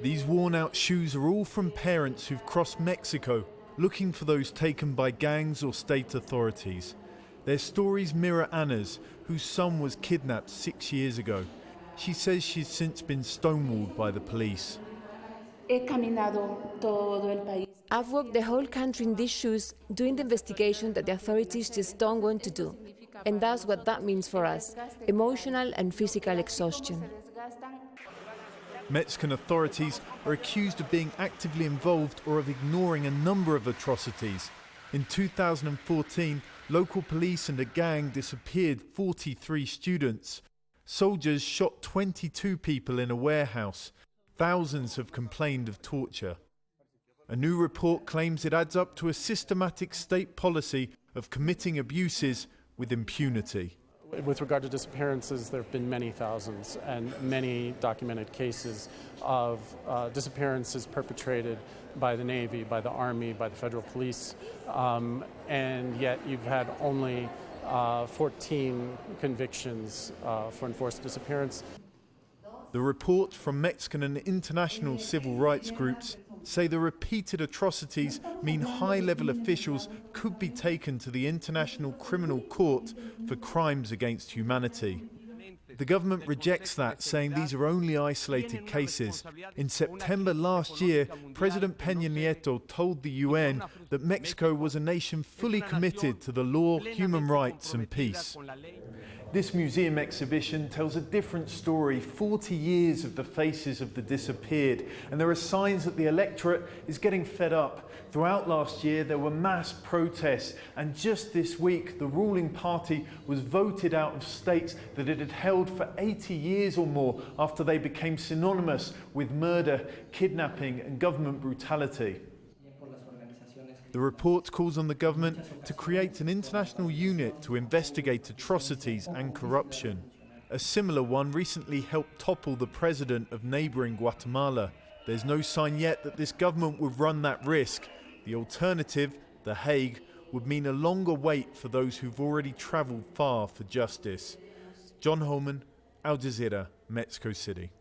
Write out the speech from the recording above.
These worn-out shoes are all from parents who've crossed Mexico looking for those taken by gangs or state authorities. Their stories mirror Anna's, whose son was kidnapped 6 years ago. She says she's since been stonewalled by the police. I've walked the whole country in these shoes, doing the investigation that the authorities just don't want to do. And that's what that means for us, emotional and physical exhaustion. Mexican authorities are accused of being actively involved or of ignoring a number of atrocities. In 2014, local police and a gang disappeared 43 students. Soldiers shot 22 people in a warehouse. Thousands have complained of torture. A new report claims it adds up to a systematic state policy of committing abuses with impunity. With regard to disappearances, there have been many thousands and many documented cases of disappearances perpetrated by the Navy, by the Army, by the federal police, and yet you've had only 14 convictions for enforced disappearance. The report from Mexican and international civil rights groups say the repeated atrocities mean high-level officials could be taken to the International Criminal Court for crimes against humanity. The government rejects that, saying these are only isolated cases. In September last year, President Peña Nieto told the UN that Mexico was a nation fully committed to the law, human rights and peace. This museum exhibition tells a different story, 40 years of the faces of the disappeared, and there are signs that the electorate is getting fed up. Throughout last year there were mass protests, and just this week the ruling party was voted out of states that it had held for 80 years or more after they became synonymous with murder, kidnapping and government brutality. The report calls on the government to create an international unit to investigate atrocities and corruption. A similar one recently helped topple the president of neighbouring Guatemala. There's no sign yet that this government would run that risk. The alternative, The Hague, would mean a longer wait for those who've already travelled far for justice. John Holman, Jazeera, Mexico City.